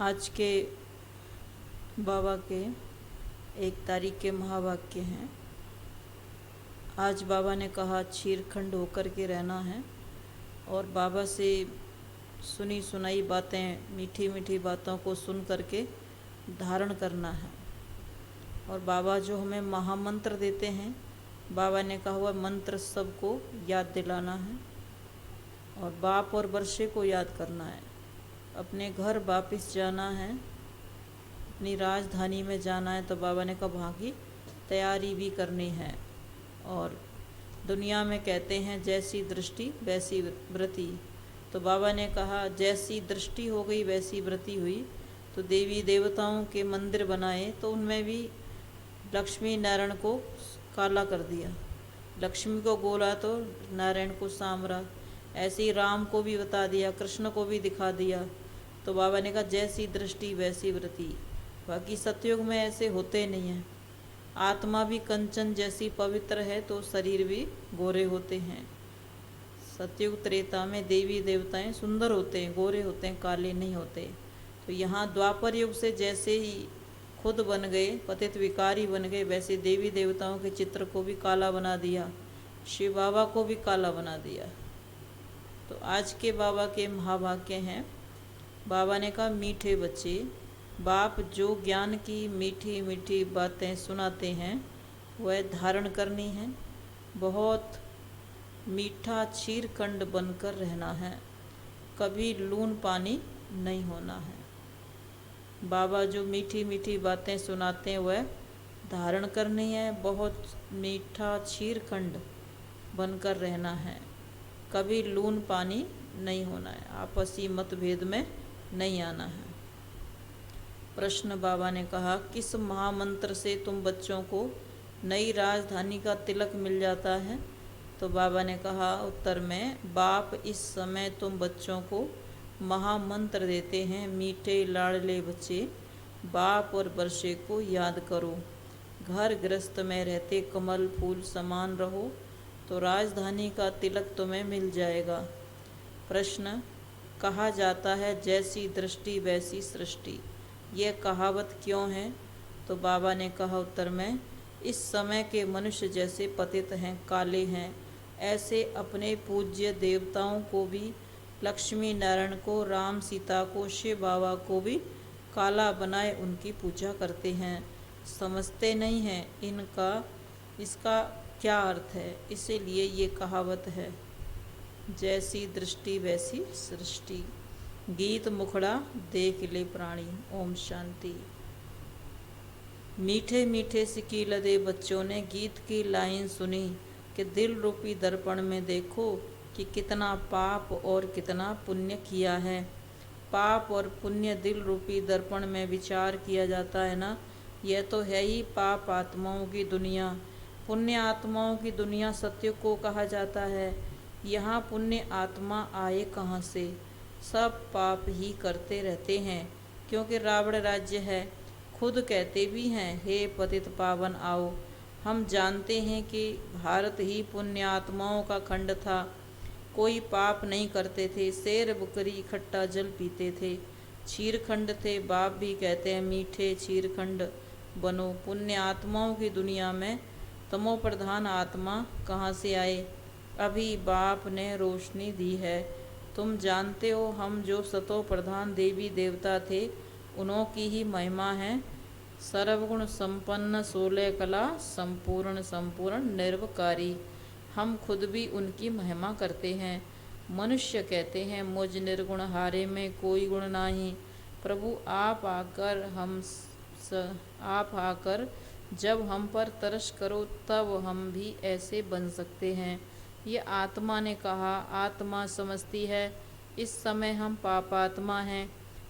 आज के बाबा के 1 तारीख के महावाक्य हैं। आज बाबा ने कहा छीरखंड होकर के रहना है और बाबा से सुनी सुनाई बातें, मीठी मीठी बातों को सुन करके धारण करना है। और बाबा जो हमें महामंत्र देते हैं, बाबा ने कहा हुआ मंत्र सबको याद दिलाना है और बाप और वर्षे को याद करना है। अपने घर वापस जाना है, अपनी राजधानी में जाना है, तो बाबा ने कहा वहाँ की तैयारी भी करनी है। और दुनिया में कहते हैं जैसी दृष्टि वैसी व्रति, तो बाबा ने कहा जैसी दृष्टि हो गई वैसी व्रति हुई। तो देवी देवताओं के मंदिर बनाए तो उनमें भी लक्ष्मी नारायण को काला कर दिया, लक्ष्मी को गोला तो नारायण को सांवरा। ऐसे ही राम को भी बता दिया, कृष्ण को भी दिखा दिया। तो बाबा ने कहा जैसी दृष्टि वैसी व्रति। बाकी सतयुग में ऐसे होते नहीं हैं। आत्मा भी कंचन जैसी पवित्र है तो शरीर भी गोरे होते हैं। सतयुग त्रेता में देवी देवताएं सुंदर होते हैं, गोरे होते हैं, काले नहीं होते। तो यहाँ द्वापर युग से जैसे ही खुद बन गए, पतित विकारी बन गए, वैसे देवी देवताओं के चित्र को भी काला बना दिया, शिव बाबा को भी काला बना दिया। तो आज के बाबा के महावाक्य हैं। बाबा ने कहा मीठे बच्चे, बाप जो ज्ञान की मीठी मीठी बातें सुनाते हैं वह धारण करनी है। बहुत मीठा क्षीरखंड बनकर रहना है, कभी लून पानी नहीं होना है। बाबा जो मीठी मीठी बातें सुनाते हैं वह धारण करनी है। बहुत मीठा क्षीरखंड बनकर रहना है, कभी लून पानी नहीं होना है, आपसी मतभेद में नहीं आना है। प्रश्न बाबा ने कहा किस महामंत्र से तुम बच्चों को नई राजधानी का तिलक मिल जाता है? तो बाबा ने कहा उत्तर में, बाप इस समय तुम बच्चों को महामंत्र देते हैं। मीठे लाडले बच्चे, बाप और वर्षे को याद करो। घर गृहस्थ में रहते कमल फूल समान रहो तो राजधानी का तिलक तुम्हें मिल जाएगा। प्रश्न, कहा जाता है जैसी दृष्टि वैसी सृष्टि, यह कहावत क्यों है? तो बाबा ने कहा उत्तर में, इस समय के मनुष्य जैसे पतित हैं, काले हैं, ऐसे अपने पूज्य देवताओं को भी, लक्ष्मी नारायण को, राम सीता को, शिव बाबा को भी काला बनाए उनकी पूजा करते हैं। समझते नहीं हैं इसका क्या अर्थ है, इसीलिए ये कहावत है जैसी दृष्टि वैसी सृष्टि। गीत मुखड़ा देख ले प्राणी। ओम शांति। मीठे मीठे सिकी लदे बच्चों ने गीत की लाइन सुनी कि दिल रूपी दर्पण में देखो कि कितना पाप और कितना पुण्य किया है। पाप और पुण्य दिल रूपी दर्पण में विचार किया जाता है ना। यह तो है ही पाप आत्माओं की दुनिया, पुण्य आत्माओं की दुनिया सत्य को कहा जाता है। यहाँ पुण्य आत्मा आए कहाँ से? सब पाप ही करते रहते हैं, क्योंकि रावण राज्य है। खुद कहते भी हैं, हे पतित पावन आओ। हम जानते हैं कि भारत ही पुण्य आत्माओं का खंड था। कोई पाप नहीं करते थे, शेर बकरी इकट्ठा जल पीते थे, क्षीरखंड थे। बाप भी कहते हैं मीठे क्षीरखंड बनो। पुण्य आत्माओं की दुनिया में तमो प्रधान आत्मा कहाँ से आए? अभी बाप ने रोशनी दी है। तुम जानते हो हम जो सतो प्रधान देवी देवता थे उन्हों की ही महिमा है। सर्वगुण संपन्न 16 कला संपूर्ण संपूर्ण निर्वकारी। हम खुद भी उनकी महिमा करते हैं। मनुष्य कहते हैं मुझ निर्गुण हारे में कोई गुण नहीं। प्रभु आप आकर जब हम पर तरस करो तब हम भी ऐसे बन सकते हैं। ये आत्मा ने कहा, आत्मा समझती है इस समय हम पापात्मा हैं।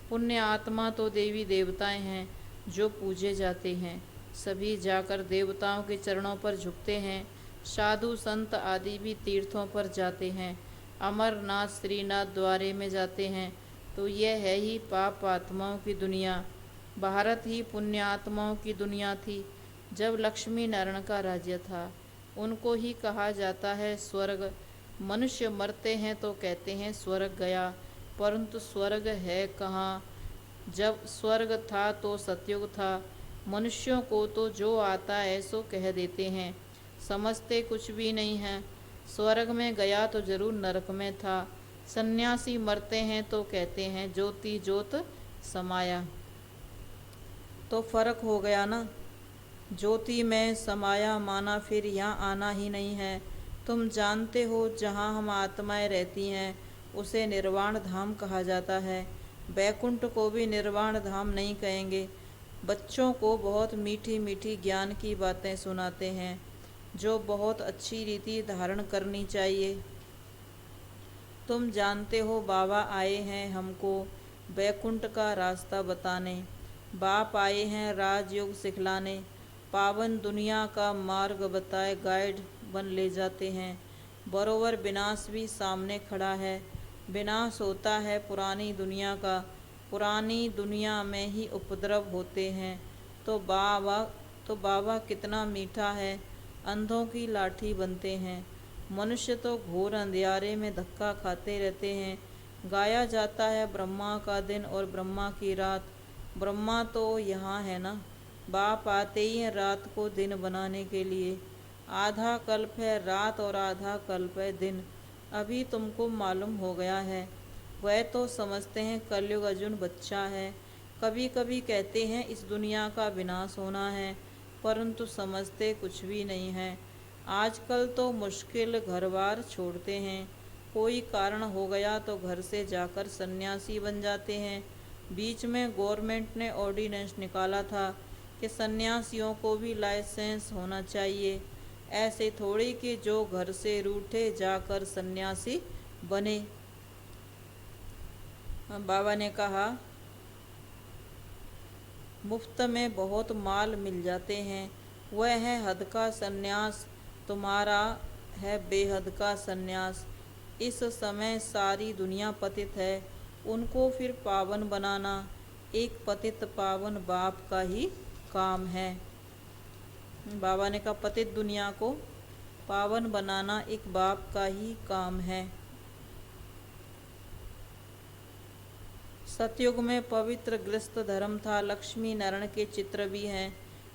पुण्य आत्मा तो देवी देवताएं हैं जो पूजे जाते हैं। सभी जाकर देवताओं के चरणों पर झुकते हैं। साधु संत आदि भी तीर्थों पर जाते हैं, अमरनाथ श्रीनाथ द्वारे में जाते हैं। तो यह है ही पाप आत्माओं की दुनिया। भारत ही पुण्य आत्माओं की दुनिया थी जब लक्ष्मी नारायण का राज्य था। उनको ही कहा जाता है स्वर्ग। मनुष्य मरते हैं तो कहते हैं स्वर्ग गया, परंतु स्वर्ग है कहाँ? जब स्वर्ग था तो सतयुग था। मनुष्यों को तो जो आता है सो कह देते हैं, समझते कुछ भी नहीं है। स्वर्ग में गया तो जरूर नरक में था। सन्यासी मरते हैं तो कहते हैं ज्योति ज्योत समाया। तो फर्क हो गया ना। ज्योति में समाया माना फिर यहाँ आना ही नहीं है। तुम जानते हो जहाँ हम आत्माएं रहती हैं उसे निर्वाण धाम कहा जाता है। बैकुंठ को भी निर्वाण धाम नहीं कहेंगे। बच्चों को बहुत मीठी मीठी ज्ञान की बातें सुनाते हैं जो बहुत अच्छी रीति धारण करनी चाहिए। तुम जानते हो बाबा आए हैं हमको बैकुंठ का रास्ता बताने। बाप आए हैं राजयोग सिखलाने। पावन दुनिया का मार्ग बताए गाइड बन ले जाते हैं। बरोबर विनाश भी सामने खड़ा है। विनाश होता है पुरानी दुनिया का। पुरानी दुनिया में ही उपद्रव होते हैं। तो बाबा कितना मीठा है। अंधों की लाठी बनते हैं। मनुष्य तो घोर अंधियारे में धक्का खाते रहते हैं। गाया जाता है ब्रह्मा का दिन और ब्रह्मा की रात। ब्रह्मा तो यहाँ है ना। बाप आते ही हैं रात को दिन बनाने के लिए। आधा कल्प है रात और आधा कल्प है दिन। अभी तुमको मालूम हो गया है। वह तो समझते हैं कलयुग अर्जुन बच्चा है। कभी कभी कहते हैं इस दुनिया का विनाश होना है, परंतु समझते कुछ भी नहीं है। आजकल तो मुश्किल घर बार छोड़ते हैं। कोई कारण हो गया तो घर से जाकर सन्यासी बन जाते हैं। बीच में गवर्नमेंट ने ऑर्डिनेंस निकाला था कि सन्यासियों को भी लाइसेंस होना चाहिए। ऐसे थोड़ी कि जो घर से रूठे जाकर सन्यासी बने। बाबा ने कहा मुफ्त में बहुत माल मिल जाते हैं। वह है हद का सन्यास, तुम्हारा है बेहद का सन्यास। इस समय सारी दुनिया पतित है, उनको फिर पावन बनाना एक पतित पावन बाप का ही काम है। बाबा ने कहा पतित दुनिया को पावन बनाना एक बाप का ही काम है। सतयुग में पवित्र गृहस्थ धर्म था। लक्ष्मी नारायण के चित्र भी हैं।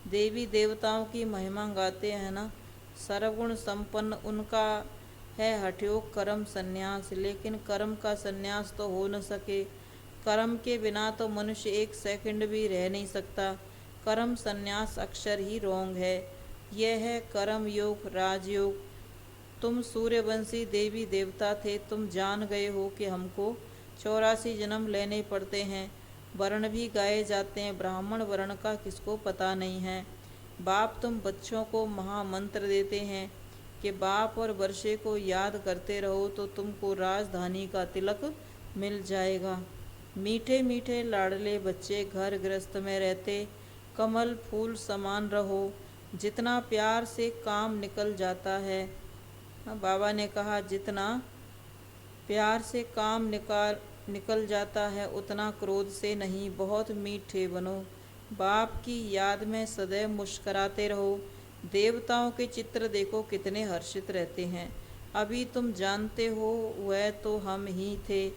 देवी देवताओं की महिमा गाते हैं ना। सर्वगुण संपन्न उनका है हठयोग कर्म संन्यास। लेकिन कर्म का संन्यास तो हो न सके। कर्म के बिना तो मनुष्य एक सेकंड भी रह नहीं सकता। कर्म संन्यास अक्षर ही रोंग है। यह है कर्म योग राजयोग। तुम सूर्यवंशी देवी देवता थे, तुम जान गए हो कि हमको 84 जन्म लेने पड़ते हैं। वर्ण भी गाए जाते हैं, ब्राह्मण वर्ण का किसको पता नहीं है। बाप तुम बच्चों को महामंत्र देते हैं कि बाप और वर्षे को याद करते रहो तो तुमको राजधानी का तिलक मिल जाएगा। मीठे मीठे लाडले बच्चे घर गृहस्थ में रहते कमल फूल समान रहो। जितना प्यार से काम निकल जाता है, बाबा ने कहा जितना प्यार से काम निकल जाता है उतना क्रोध से नहीं। बहुत मीठे बनो। बाप की याद में सदैव मुस्कराते रहो। देवताओं के चित्र देखो कितने हर्षित रहते हैं। अभी तुम जानते हो वह तो हम ही थे।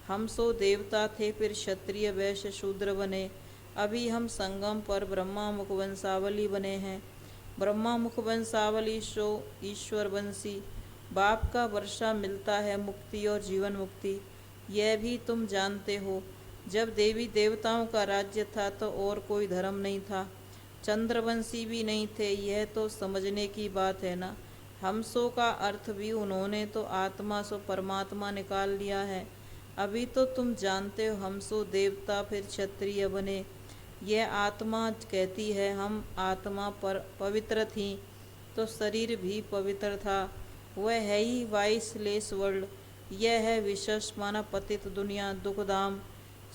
हम सो देवता थे, फिर क्षत्रिय वैश्य शूद्र बने। अभी हम संगम पर ब्रह्मा मुख वंशावली बने हैं। ब्रह्मा मुख वंशावली सो ईश्वर वंशी। बाप का वर्षा मिलता है मुक्ति और जीवन मुक्ति। यह भी तुम जानते हो। जब देवी देवताओं का राज्य था तो और कोई धर्म नहीं था, चंद्रवंशी भी नहीं थे। यह तो समझने की बात है ना। हमसो का अर्थ भी उन्होंने तो आत्मा सो परमात्मा निकाल लिया है। अभी तो तुम जानते हो हमसो देवता फिर क्षत्रिय बने। यह आत्मा कहती है हम आत्मा पर पवित्र थी तो शरीर भी पवित्र था। वह है ही वाइसलेस वर्ल्ड। यह है विशेष माना पतित दुनिया, दुखधाम,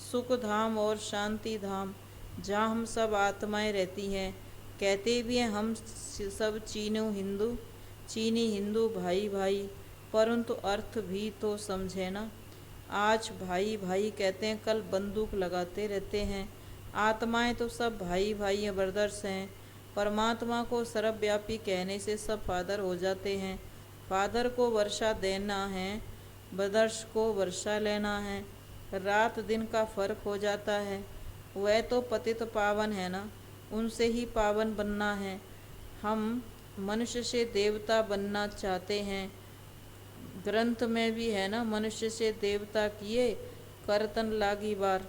सुखधाम और शांति धाम, जहाँ हम सब आत्माएं रहती हैं। कहते भी हैं हम सब चीनी हिंदू भाई भाई, परंतु अर्थ भी तो समझे ना। आज भाई भाई कहते हैं, कल बंदूक लगाते रहते हैं। आत्माएं तो सब भाई भाई ब्रदर्स हैं। परमात्मा को सर्वव्यापी कहने से सब फादर हो जाते हैं। फादर को वर्षा देना है, ब्रदर्स को वर्षा लेना है। रात दिन का फर्क हो जाता है। वह तो पतित पावन है ना, उनसे ही पावन बनना है। हम मनुष्य से देवता बनना चाहते हैं। ग्रंथ में भी है ना, मनुष्य से देवता किए करतन लागी बार।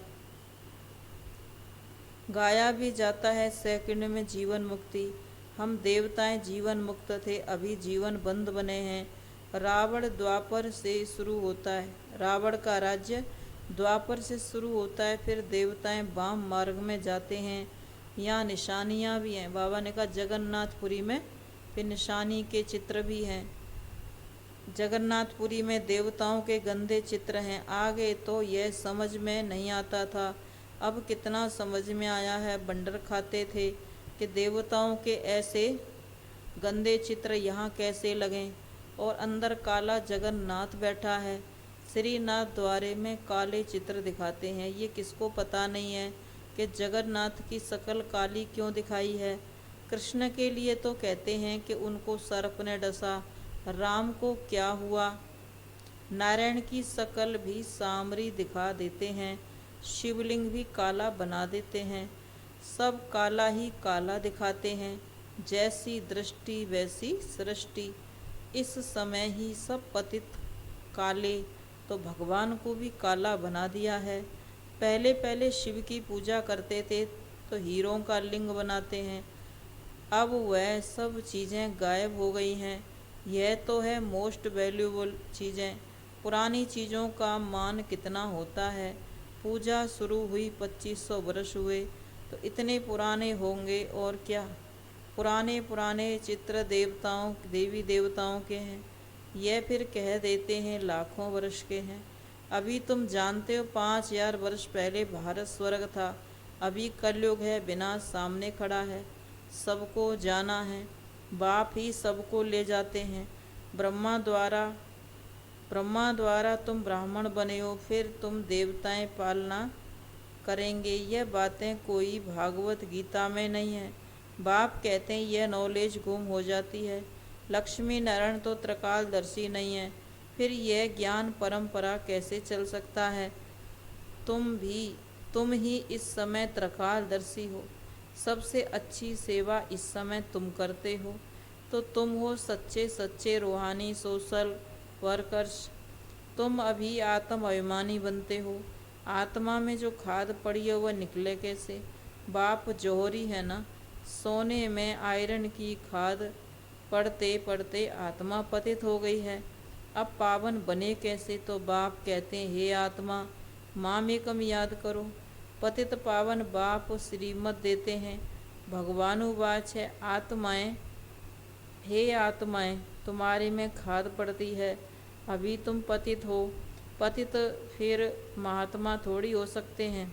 गाया भी जाता है सेकंड में जीवन मुक्ति। हम देवताएं जीवन मुक्त थे, अभी जीवन बंद बने हैं। रावण द्वापर से शुरू होता है, रावण का राज्य द्वापर से शुरू होता है, फिर देवताएं वाम मार्ग में जाते हैं। यहाँ निशानियाँ भी हैं। बाबा ने कहा जगन्नाथपुरी में फिर निशानी के चित्र भी हैं। जगन्नाथपुरी में देवताओं के गंदे चित्र हैं। आगे तो यह समझ में नहीं आता था, अब कितना समझ में आया है। बंडर खाते थे कि देवताओं के ऐसे गंदे चित्र यहाँ कैसे लगें। और अंदर काला जगन्नाथ बैठा है। श्रीनाथ द्वारे में काले चित्र दिखाते हैं। ये किसको पता नहीं है कि जगन्नाथ की शकल काली क्यों दिखाई है। कृष्ण के लिए तो कहते हैं कि उनको सर्प ने डसा, राम को क्या हुआ। नारायण की शकल भी सामरी दिखा देते हैं, शिवलिंग भी काला बना देते हैं। सब काला ही काला दिखाते हैं, जैसी दृष्टि वैसी सृष्टि। इस समय ही सब पतित काले, तो भगवान को भी काला बना दिया है। पहले पहले शिव की पूजा करते थे तो हीरों का लिंग बनाते हैं, अब वह सब चीज़ें गायब हो गई हैं। यह तो है मोस्ट वैल्यूबल चीज़ें। पुरानी चीज़ों का मान कितना होता है। पूजा शुरू हुई 2500 वर्ष हुए, तो इतने पुराने होंगे और क्या। पुराने पुराने चित्र देवताओं देवी देवताओं के हैं, यह फिर कह देते हैं लाखों वर्ष के हैं। अभी तुम जानते हो 5000 वर्ष पहले भारत स्वर्ग था, अभी कलयुग है, विनाश सामने खड़ा है, सबको जाना है। बाप ही सबको ले जाते हैं। ब्रह्मा द्वारा तुम ब्राह्मण बने हो, फिर तुम देवताएं पालना करेंगे। यह बातें कोई भागवत गीता में नहीं है। बाप कहते हैं यह नॉलेज गुम हो जाती है। लक्ष्मी नारायण तो त्रिकालदर्शी नहीं है, फिर यह ज्ञान परंपरा कैसे चल सकता है। तुम ही इस समय त्रिकालदर्शी हो। सबसे अच्छी सेवा इस समय तुम करते हो, तो तुम हो सच्चे सच्चे रूहानी सोशल वर्कर्स। तुम अभी आत्म अभिमानी बनते हो। आत्मा में जो खाद पड़ी है वह निकले कैसे। बाप जौहरी है ना, सोने में आयरन की खाद पढ़ते पढ़ते आत्मा पतित हो गई है, अब पावन बने कैसे। तो बाप कहते हैं हे आत्मा, मामेकम याद करो। पतित पावन बाप श्रीमत देते हैं। भगवानुवाच है आत्माएं, हे आत्माएं, तुम्हारे में खाद पड़ती है, अभी तुम पतित हो। पतित फिर महात्मा थोड़ी हो सकते हैं।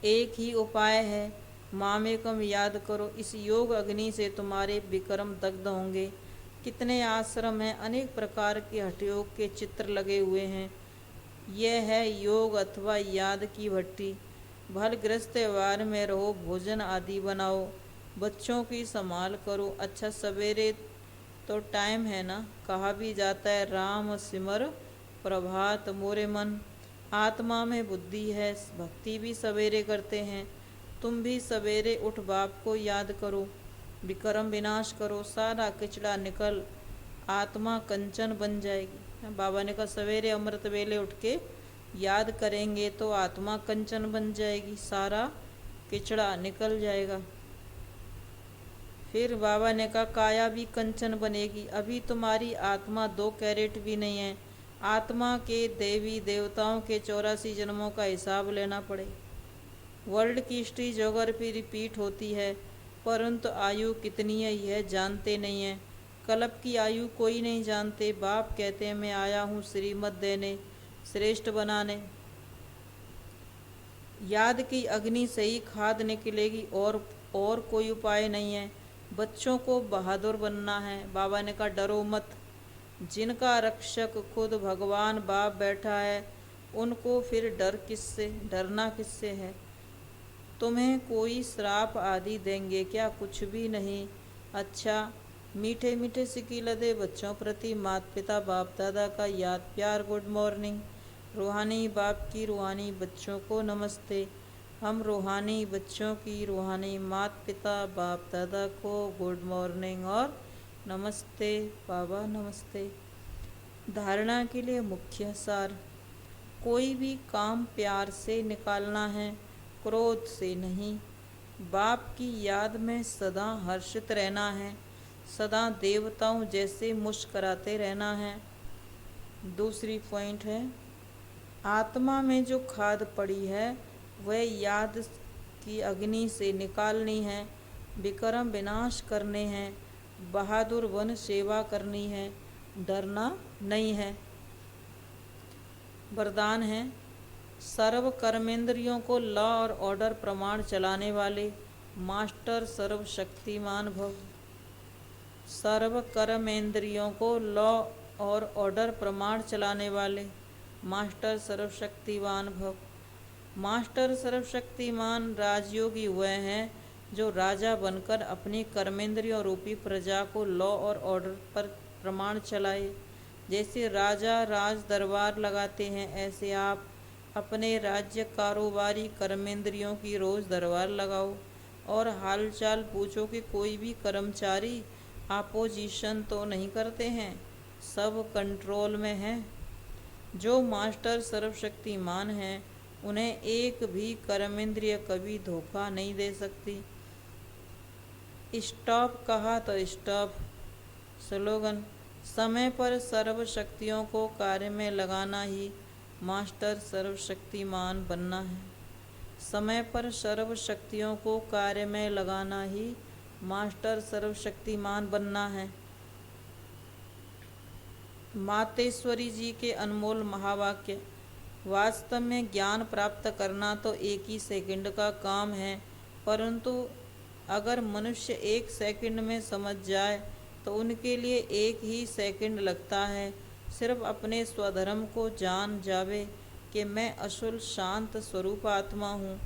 एक ही उपाय है, मामेकम याद करो। इस योग अग्नि से तुम्हारे विक्रम दग्ध होंगे। कितने आश्रम हैं, अनेक प्रकार के हठयोग के चित्र लगे हुए हैं। यह है योग अथवा याद की भट्टी। भल ग्रस्त व्यवहार में रहो, भोजन आदि बनाओ, बच्चों की संभाल करो। अच्छा सवेरे तो टाइम है ना, कहा भी जाता है राम सिमर प्रभात मोरे मन। आत्मा में बुद्धि है, भक्ति भी सवेरे करते हैं। तुम भी सवेरे उठ बाप को याद करो, विक्रम विनाश करो, सारा कचड़ा निकल, आत्मा कंचन बन जाएगी। बाबा ने कहा सवेरे अमृत वेले उठ के याद करेंगे तो आत्मा कंचन बन जाएगी, सारा कचड़ा निकल जाएगा। फिर बाबा ने कहा काया भी कंचन बनेगी। अभी तुम्हारी आत्मा 2 कैरेट भी नहीं है। आत्मा के देवी देवताओं के 84 जन्मों का हिसाब लेना पड़े। वर्ल्ड की हिस्ट्री ज्योग्राफी रिपीट होती है, परंतु आयु कितनी है यह जानते नहीं है। कल्प की आयु कोई नहीं जानते। बाप कहते हैं मैं आया हूँ श्रीमत देने, श्रेष्ठ बनाने। याद की अग्नि से ही खाद निकलेगी, और कोई उपाय नहीं है। बच्चों को बहादुर बनना है। बाबा ने कहा डरो मत, जिनका रक्षक खुद भगवान बाप बैठा है, उनको फिर डरना किससे है। तुम्हें कोई श्राप आदि देंगे क्या, कुछ भी नहीं। अच्छा मीठे मीठे सिकील दे बच्चों प्रति माता पिता बाप दादा का याद प्यार, गुड मॉर्निंग। रूहानी बाप की रूहानी बच्चों को नमस्ते। हम रूहानी बच्चों की रूहानी माता पिता बाप दादा को गुड मॉर्निंग और नमस्ते बाबा नमस्ते। धारणा के लिए मुख्य सार। कोई भी काम प्यार से निकालना है, क्रोध से नहीं। बाप की याद में सदा हर्षित रहना है, सदा देवताओं जैसे मुस्कराते रहना है। दूसरी पॉइंट है, आत्मा में जो खाद पड़ी है वह याद की अग्नि से निकालनी है, विक्रम विनाश करने हैं, बहादुर वन सेवा करनी है, डरना नहीं है। वरदान है, सर्व कर्मेंद्रियों को लॉ और ऑर्डर प्रमाण चलाने वाले मास्टर सर्वशक्तिमान भव। सर्व कर्मेंद्रियों को लॉ और ऑर्डर प्रमाण चलाने वाले मास्टर सर्वशक्तिमान भव। मास्टर सर्वशक्तिमान राजयोगी वह हैं जो राजा बनकर अपनी कर्मेंद्रियों रूपी प्रजा को लॉ और ऑर्डर पर प्रमाण चलाए। जैसे राजा राज दरबार लगाते हैं, ऐसे आप अपने राज्य कारोबारी कर्मेंद्रियों की रोज दरबार लगाओ और हालचाल पूछो कि कोई भी कर्मचारी अपोजिशन तो नहीं करते हैं, सब कंट्रोल में हैं। जो मास्टर सर्वशक्तिमान हैं उन्हें एक भी कर्मेंद्रिय कभी धोखा नहीं दे सकती। स्टॉप कहा तो स्टॉप। स्लोगन, समय पर सर्व शक्तियों को कार्य में लगाना ही मास्टर सर्वशक्तिमान बनना है। समय पर सर्व शक्तियों को कार्य में लगाना ही मास्टर सर्वशक्तिमान बनना है। मातेश्वरी जी के अनमोल महावाक्य। वास्तव में ज्ञान प्राप्त करना तो एक ही सेकंड का काम है, परंतु अगर मनुष्य एक सेकंड में समझ जाए तो उनके लिए एक ही सेकंड लगता है। सिर्फ अपने स्वधर्म को जान जावे कि मैं अशुल शांत स्वरूप आत्मा हूँ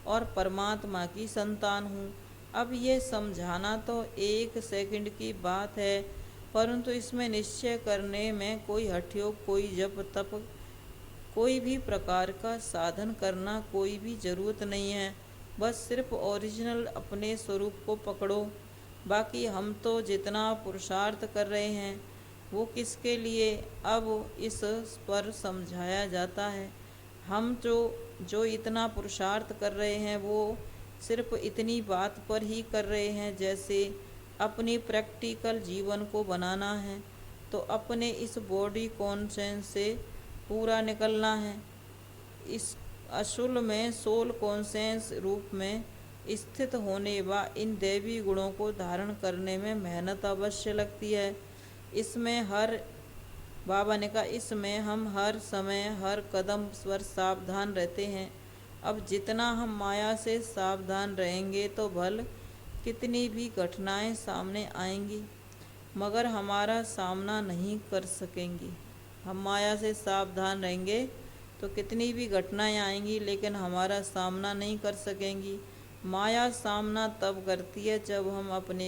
और परमात्मा की संतान हूँ। अब ये समझाना तो एक सेकंड की बात है, परंतु इसमें निश्चय करने में कोई हठयोग, कोई जप तप, कोई भी प्रकार का साधन करना कोई भी ज़रूरत नहीं है। बस सिर्फ ओरिजिनल अपने स्वरूप को पकड़ो। बाकी हम तो जितना पुरुषार्थ कर रहे हैं वो किसके लिए, अब इस पर समझाया जाता है। हम जो इतना पुरुषार्थ कर रहे हैं वो सिर्फ इतनी बात पर ही कर रहे हैं, जैसे अपनी प्रैक्टिकल जीवन को बनाना है तो अपने इस बॉडी कॉन्शियस से पूरा निकलना है। इस अशुल में सोल कॉन्शियस रूप में स्थित होने व इन दैवी गुणों को धारण करने में मेहनत अवश्य लगती है। इसमें हर बाबा ने कहा, इसमें हम हर समय हर कदम पर सावधान रहते हैं। अब जितना हम माया से सावधान रहेंगे तो भल कितनी भी घटनाएं सामने आएंगी मगर हमारा सामना नहीं कर सकेंगी। हम माया से सावधान रहेंगे तो कितनी भी घटनाएं आएंगी लेकिन हमारा सामना नहीं कर सकेंगी। माया सामना तब करती है जब हम अपने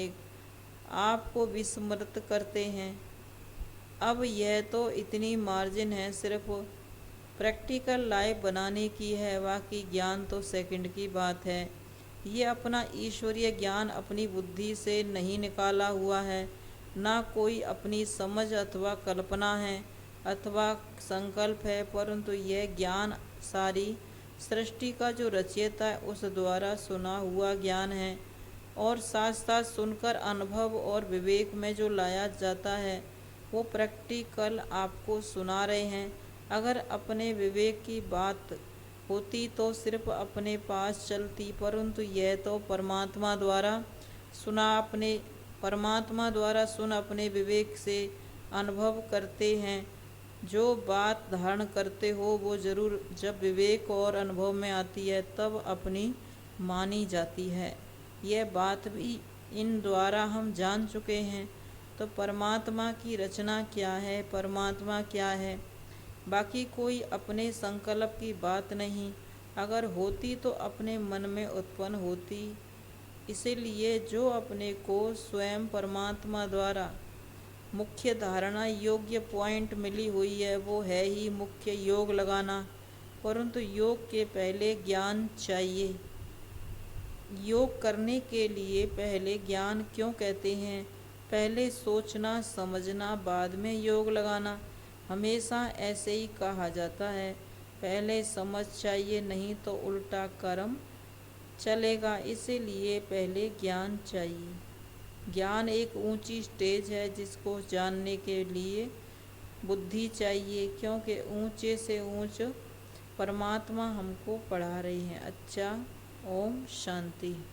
आप को विस्मृत करते हैं। अब यह तो इतनी मार्जिन है, सिर्फ प्रैक्टिकल लाइफ बनाने की है, बाकी ज्ञान तो सेकंड की बात है। ये अपना ईश्वरीय ज्ञान अपनी बुद्धि से नहीं निकाला हुआ है, ना कोई अपनी समझ अथवा कल्पना है अथवा संकल्प है, परंतु यह ज्ञान सारी सृष्टि का जो रचयिता है उस द्वारा सुना हुआ ज्ञान है और साथ साथ सुनकर अनुभव और विवेक में जो लाया जाता है वो प्रैक्टिकल आपको सुना रहे हैं। अगर अपने विवेक की बात होती तो सिर्फ अपने पास चलती, परंतु यह तो परमात्मा द्वारा सुन अपने विवेक से अनुभव करते हैं। जो बात धारण करते हो वो जरूर जब विवेक और अनुभव में आती है तब अपनी मानी जाती है। यह बात भी इन द्वारा हम जान चुके हैं। तो परमात्मा की रचना क्या है, परमात्मा क्या है, बाकी कोई अपने संकल्प की बात नहीं। अगर होती तो अपने मन में उत्पन्न होती। इसीलिए जो अपने को स्वयं परमात्मा द्वारा मुख्य धारणा योग्य पॉइंट मिली हुई है वो है ही मुख्य योग लगाना। परंतु योग के पहले ज्ञान चाहिए। योग करने के लिए पहले ज्ञान क्यों कहते हैं? पहले सोचना समझना, बाद में योग लगाना, हमेशा ऐसे ही कहा जाता है। पहले समझ चाहिए, नहीं तो उल्टा कर्म चलेगा। इसीलिए पहले ज्ञान चाहिए। ज्ञान एक ऊंची स्टेज है जिसको जानने के लिए बुद्धि चाहिए, क्योंकि ऊंचे से ऊंच परमात्मा हमको पढ़ा रहे हैं। अच्छा, ओम शांति।